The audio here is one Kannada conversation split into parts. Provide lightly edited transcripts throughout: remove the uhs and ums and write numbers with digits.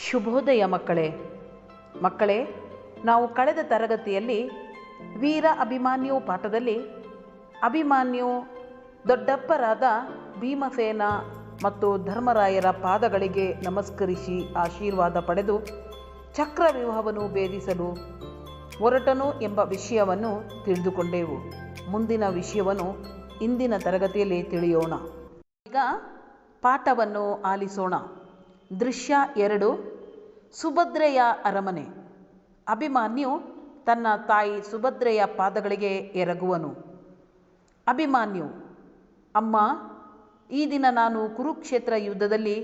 ಶುಭೋದಯ ಮಕ್ಕಳೇ, ನಾವು ಕಳೆದ ತರಗತಿಯಲ್ಲಿ ವೀರ ಅಭಿಮನ್ಯು ಪಾಠದಲ್ಲಿ ಅಭಿಮನ್ಯು ದೊಡ್ಡಪ್ಪರಾದ ಭೀಮಸೇನ ಮತ್ತು ಧರ್ಮರಾಯರ ಪಾದಗಳಿಗೆ ನಮಸ್ಕರಿಸಿ ಆಶೀರ್ವಾದ ಪಡೆದು ಚಕ್ರವ್ಯೂಹವನ್ನು ಭೇದಿಸಲು ಹೊರಟನು ಎಂಬ ವಿಷಯವನ್ನು ತಿಳಿದುಕೊಂಡೆವು. ಮುಂದಿನ ವಿಷಯವನ್ನು ಇಂದಿನ ತರಗತಿಯಲ್ಲಿ ತಿಳಿಯೋಣ. ಈಗ ಪಾಠವನ್ನು ಆಲಿಸೋಣ. ದೃಶ್ಯ 2, ಸುಭದ್ರೆಯ ಅರಮನೆ. ಅಭಿಮನ್ಯು ತನ್ನ ತಾಯಿ ಸುಭದ್ರೆಯ ಪಾದಗಳಿಗೆ ಎರಗುವನು. ಅಭಿಮನ್ಯು: ಅಮ್ಮ, ಈ ದಿನ ನಾನು ಕುರುಕ್ಷೇತ್ರ ಯುದ್ಧದಲ್ಲಿ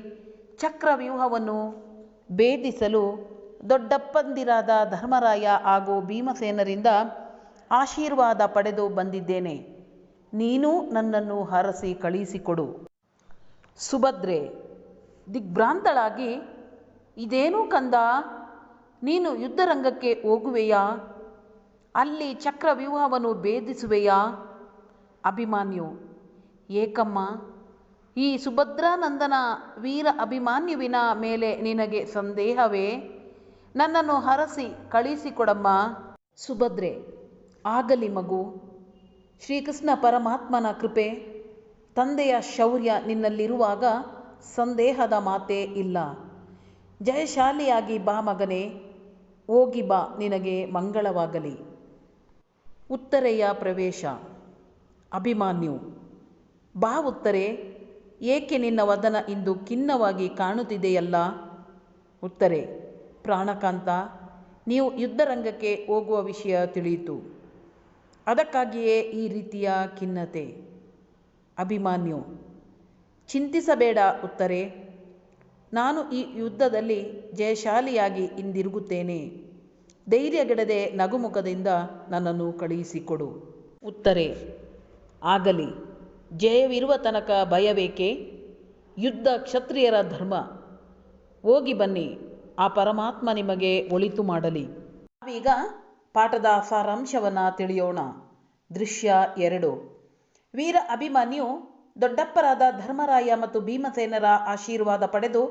ಚಕ್ರವ್ಯೂಹವನ್ನು ಭೇದಿಸಲು ದೊಡ್ಡಪ್ಪಂದಿರಾದ ಧರ್ಮರಾಯ ಹಾಗೂ ಭೀಮಸೇನರಿಂದ ಆಶೀರ್ವಾದ ಪಡೆದು ಬಂದಿದ್ದೇನೆ. ನೀನು ನನ್ನನ್ನು ಹರಸಿ ಕಳುಹಿಸಿಕೊಡು. ಸುಭದ್ರೆ ದಿಗ್ಭ್ರಾಂತಳಾಗಿ: ಇದೇನು ಕಂದ, ನೀನು ಯುದ್ಧರಂಗಕ್ಕೆ ಹೋಗುವೆಯಾ? ಅಲ್ಲಿ ಚಕ್ರವ್ಯೂಹವನ್ನು ಭೇದಿಸುವೆಯಾ? ಅಭಿಮನ್ಯು: ಏಕಮ್ಮ, ಈ ಸುಭದ್ರಾನಂದನ ವೀರ ಅಭಿಮನ್ಯುವಿನ ಮೇಲೆ ನಿನಗೆ ಸಂದೇಹವೇ? ನನ್ನನ್ನು ಹರಸಿ ಕಳುಹಿಸಿಕೊಡಮ್ಮ. ಸುಭದ್ರೆ: ಆಗಲಿ ಮಗು. ಶ್ರೀಕೃಷ್ಣ ಪರಮಾತ್ಮನ ಕೃಪೆ, ತಂದೆಯ ಶೌರ್ಯ ನಿನ್ನಲ್ಲಿರುವಾಗ ಸಂದೇಹದ ಮಾತೇ ಇಲ್ಲ. ಜಯಶಾಲಿಯಾಗಿ ಬಾ ಮಗನೇ, ಹೋಗಿ ಬಾ, ನಿನಗೆ ಮಂಗಳವಾಗಲಿ. ಉತ್ತರೆಯ ಪ್ರವೇಶ. ಅಭಿಮನ್ಯು: ಬಾ ಉತ್ತರೆ, ಏಕೆ ನಿನ್ನ ವದನ ಇಂದು ಖಿನ್ನವಾಗಿ ಕಾಣುತ್ತಿದೆಯಲ್ಲ? ಉತ್ತರೆ: ಪ್ರಾಣಕಾಂತ, ನೀವು ಯುದ್ಧರಂಗಕ್ಕೆ ಹೋಗುವ ವಿಷಯ ತಿಳಿಯಿತು, ಅದಕ್ಕಾಗಿಯೇ ಈ ರೀತಿಯ ಖಿನ್ನತೆ. ಅಭಿಮನ್ಯು: ಚಿಂತಿಸಬೇಡ ಉತ್ತರೆ, ನಾನು ಈ ಯುದ್ಧದಲ್ಲಿ ಜಯಶಾಲಿಯಾಗಿ ಹಿಂದಿರುಗುತ್ತೇನೆ. ಧೈರ್ಯಗೆಡದೆ ನಗುಮುಖದಿಂದ ನನ್ನನ್ನು ಕಳುಹಿಸಿಕೊಡು. ಉತ್ತರೆ: ಆಗಲಿ, ಜಯವಿರುವ ತನಕ ಭಯಬೇಕೆ? ಯುದ್ಧ ಕ್ಷತ್ರಿಯರ ಧರ್ಮ. ಹೋಗಿ ಬನ್ನಿ, ಆ ಪರಮಾತ್ಮ ನಿಮಗೆ ಒಳಿತು ಮಾಡಲಿ. ನಾವೀಗ ಪಾಠದ ಸಾರಾಂಶವನ್ನು ತಿಳಿಯೋಣ. ದೃಶ್ಯ 2, ವೀರ ಅಭಿಮನ್ಯು ದೊಡ್ಡಪ್ಪರಾದ ಧರ್ಮರಾಯ ಮತ್ತು ಭೀಮಸೇನರ ಆಶೀರ್ವಾದ ಪಡೆದು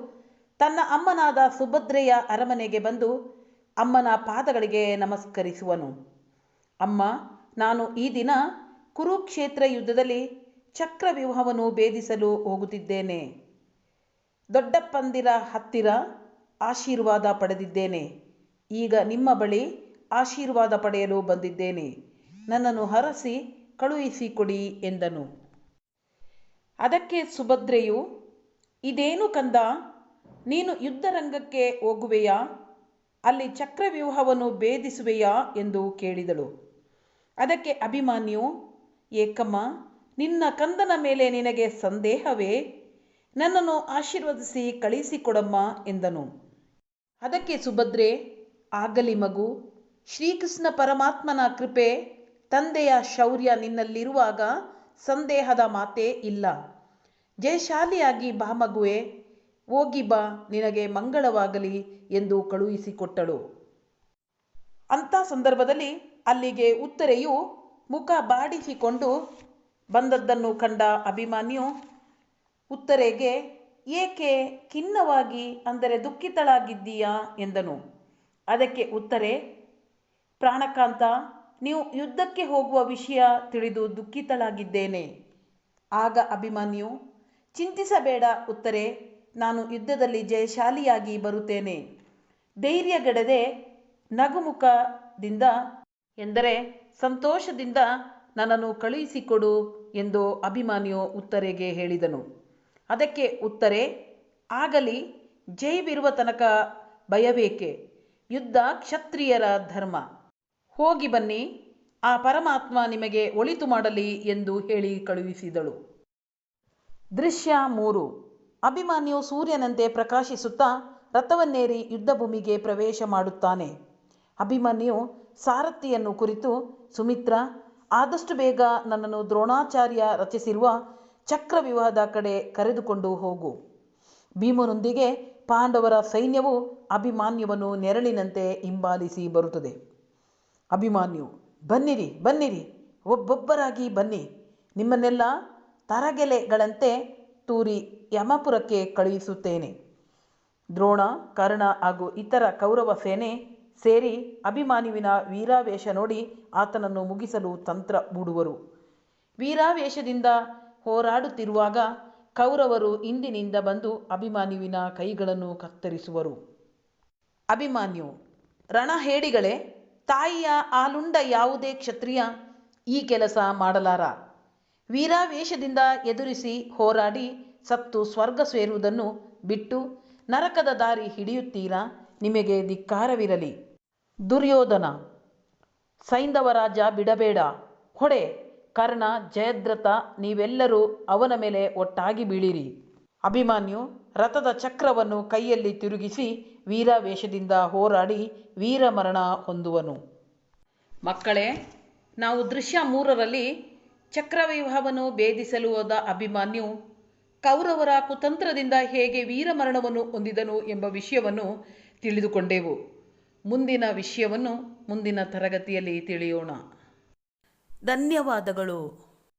ತನ್ನ ಅಮ್ಮನಾದ ಸುಭದ್ರೆಯ ಅರಮನೆಗೆ ಬಂದು ಅಮ್ಮನ ಪಾದಗಳಿಗೆ ನಮಸ್ಕರಿಸುವನು. ಅಮ್ಮ, ನಾನು ಈ ದಿನ ಕುರುಕ್ಷೇತ್ರ ಯುದ್ಧದಲ್ಲಿ ಚಕ್ರವ್ಯೂಹವನ್ನು ಭೇದಿಸಲು ಹೋಗುತ್ತಿದ್ದೇನೆ. ದೊಡ್ಡಪ್ಪಂದಿರ ಹತ್ತಿರ ಆಶೀರ್ವಾದ ಪಡೆದಿದ್ದೇನೆ. ಈಗ ನಿಮ್ಮ ಬಳಿ ಆಶೀರ್ವಾದ ಪಡೆಯಲು ಬಂದಿದ್ದೇನೆ. ನನ್ನನ್ನು ಹರಸಿ ಕಳುಹಿಸಿಕೊಡಿ ಎಂದನು. ಅದಕ್ಕೆ ಸುಭದ್ರೆಯು: ಇದೇನು ಕಂದ, ನೀನು ಯುದ್ಧರಂಗಕ್ಕೆ ಹೋಗುವೆಯಾ? ಅಲ್ಲಿ ಚಕ್ರವ್ಯೂಹವನ್ನು ಭೇದಿಸುವೆಯಾ ಎಂದು ಕೇಳಿದಳು. ಅದಕ್ಕೆ ಅಭಿಮನ್ಯು: ಏಕಮ್ಮ, ನಿನ್ನ ಕಂದನ ಮೇಲೆ ನಿನಗೆ ಸಂದೇಹವೇ? ನನ್ನನ್ನು ಆಶೀರ್ವದಿಸಿ ಕಳುಹಿಸಿಕೊಡಮ್ಮ ಎಂದನು. ಅದಕ್ಕೆ ಸುಭದ್ರೆ: ಆಗಲಿ ಮಗು. ಶ್ರೀಕೃಷ್ಣ ಪರಮಾತ್ಮನ ಕೃಪೆ, ತಂದೆಯ ಶೌರ್ಯ ನಿನ್ನಲ್ಲಿರುವಾಗ ಸಂದೇಹದ ಮಾತೇ ಇಲ್ಲ. ಜಯಶಾಲಿಯಾಗಿ ಬಾ ಮಗುವೆ, ಹೋಗಿ ಬಾ, ನಿನಗೆ ಮಂಗಳವಾಗಲಿ ಎಂದು ಕಳುಹಿಸಿಕೊಟ್ಟಳು. ಅಂಥ ಸಂದರ್ಭದಲ್ಲಿ ಅಲ್ಲಿಗೆ ಉತ್ತರೆಯು ಮುಖ ಬಾಡಿಸಿಕೊಂಡು ಬಂದದ್ದನ್ನು ಕಂಡ ಅಭಿಮನ್ಯು ಉತ್ತರೆಗೆ: ಏಕೆ ಖಿನ್ನವಾಗಿ, ಅಂದರೆ ದುಃಖಿತಳಾಗಿದ್ದೀಯಾ ಎಂದನು. ಅದಕ್ಕೆ ಉತ್ತರೆ: ಪ್ರಾಣಕಾಂತ, ನೀವು ಯುದ್ಧಕ್ಕೆ ಹೋಗುವ ವಿಷಯ ತಿಳಿದು ದುಃಖಿತಳಾಗಿದ್ದೇನೆ. ಆಗ ಅಭಿಮನ್ಯು: ಚಿಂತಿಸಬೇಡ ಉತ್ತರೆ, ನಾನು ಯುದ್ಧದಲ್ಲಿ ಜಯಶಾಲಿಯಾಗಿ ಬರುತ್ತೇನೆ. ಧೈರ್ಯಗೆಡದೆ ನಗುಮುಖದಿಂದ, ಎಂದರೆ ಸಂತೋಷದಿಂದ ನನ್ನನ್ನು ಕಳುಹಿಸಿಕೊಡು ಎಂದು ಅಭಿಮನ್ಯು ಉತ್ತರೆಗೆ ಹೇಳಿದನು. ಅದಕ್ಕೆ ಉತ್ತರೆ: ಆಗಲಿ, ಜಯವಿರುವ ತನಕ ಭಯಬೇಕೆ? ಯುದ್ಧ ಕ್ಷತ್ರಿಯರ ಧರ್ಮ. ಹೋಗಿ ಬನ್ನಿ, ಆ ಪರಮಾತ್ಮ ನಿಮಗೆ ಒಳಿತು ಮಾಡಲಿ ಎಂದು ಹೇಳಿ ಕಳುಹಿಸಿದಳು. ದೃಶ್ಯ 3, ಅಭಿಮನ್ಯು ಸೂರ್ಯನಂತೆ ಪ್ರಕಾಶಿಸುತ್ತಾ ರಥವನ್ನೇರಿ ಯುದ್ಧಭೂಮಿಗೆ ಪ್ರವೇಶ ಮಾಡುತ್ತಾನೆ. ಅಭಿಮನ್ಯು ಸಾರಥಿಯನ್ನು ಕುರಿತು: ಸುಮಿತ್ರ, ಆದಷ್ಟು ಬೇಗ ನನ್ನನ್ನು ದ್ರೋಣಾಚಾರ್ಯ ರಚಿಸಿರುವ ಚಕ್ರವ್ಯೂಹದ ಕಡೆ ಕರೆದುಕೊಂಡು ಹೋಗು. ಭೀಮನೊಂದಿಗೆ ಪಾಂಡವರ ಸೈನ್ಯವು ಅಭಿಮನ್ಯುವನ್ನು ನೆರಳಿನಂತೆ ಹಿಂಬಾಲಿಸಿ ಬರುತ್ತದೆ. ಅಭಿಮನ್ಯು: ಬನ್ನಿರಿ ಬನ್ನಿರಿ, ಒಬ್ಬೊಬ್ಬರಾಗಿ ಬನ್ನಿ. ನಿಮ್ಮನ್ನೆಲ್ಲ ತರಗೆಲೆಗಳಂತೆ ತೂರಿ ಯಮಪುರಕ್ಕೆ ಕಳುಹಿಸುತ್ತೇನೆ. ದ್ರೋಣ, ಕರ್ಣ ಹಾಗೂ ಇತರ ಕೌರವ ಸೇನೆ ಸೇರಿ ಅಭಿಮನ್ಯುವಿನ ವೀರಾವೇಶ ನೋಡಿ ಆತನನ್ನು ಮುಗಿಸಲು ತಂತ್ರ ಹೂಡುವರು. ವೀರಾವೇಶದಿಂದ ಹೋರಾಡುತ್ತಿರುವಾಗ ಕೌರವರು ಹಿಂದಿನಿಂದ ಬಂದು ಅಭಿಮನ್ಯುವಿನ ಕೈಗಳನ್ನು ಕತ್ತರಿಸುವರು. ಅಭಿಮನ್ಯು: ರಣಹೇಡಿಗಳೇ, ತಾಯಿಯ ಹಾಲುಂಡ ಯಾವುದೇ ಕ್ಷತ್ರಿಯ ಈ ಕೆಲಸ ಮಾಡಲಾರ. ವೀರಾವೇಶದಿಂದ ಎದುರಿಸಿ ಹೋರಾಡಿ ಸತ್ತು ಸ್ವರ್ಗ ಸೇರುವುದನ್ನು ಬಿಟ್ಟು ನರಕದ ದಾರಿ ಹಿಡಿಯುತ್ತೀರಾ? ನಿಮಗೆ ಧಿಕ್ಕಾರವಿರಲಿ. ದುರ್ಯೋಧನ: ಸೈಂಧವ ರಾಜ ಬಿಡಬೇಡ, ಹೊಡೆ. ಕರ್ಣ, ಜಯದ್ರಥ, ನೀವೆಲ್ಲರೂ ಅವನ ಮೇಲೆ ಒಟ್ಟಾಗಿ ಬೀಳಿರಿ. ಅಭಿಮನ್ಯು ರಥದ ಚಕ್ರವನ್ನು ಕೈಯಲ್ಲಿ ತಿರುಗಿಸಿ ವೀರಾವೇಶದಿಂದ ಹೋರಾಡಿ ವೀರಮರಣ ಹೊಂದುವನು. ಮಕ್ಕಳೇ, ನಾವು ದೃಶ್ಯ 3ರಲ್ಲಿ ಚಕ್ರವ್ಯೂಹವನ್ನು ಭೇದಿಸಲು ಹೋದ ಅಭಿಮನ್ಯು ಕೌರವರ ಕುತಂತ್ರದಿಂದ ಹೇಗೆ ವೀರಮರಣವನ್ನು ಹೊಂದಿದನು ಎಂಬ ವಿಷಯವನ್ನು ತಿಳಿದುಕೊಂಡೆವು. ಮುಂದಿನ ವಿಷಯವನ್ನು ಮುಂದಿನ ತರಗತಿಯಲ್ಲಿ ತಿಳಿಯೋಣ. ಧನ್ಯವಾದಗಳು.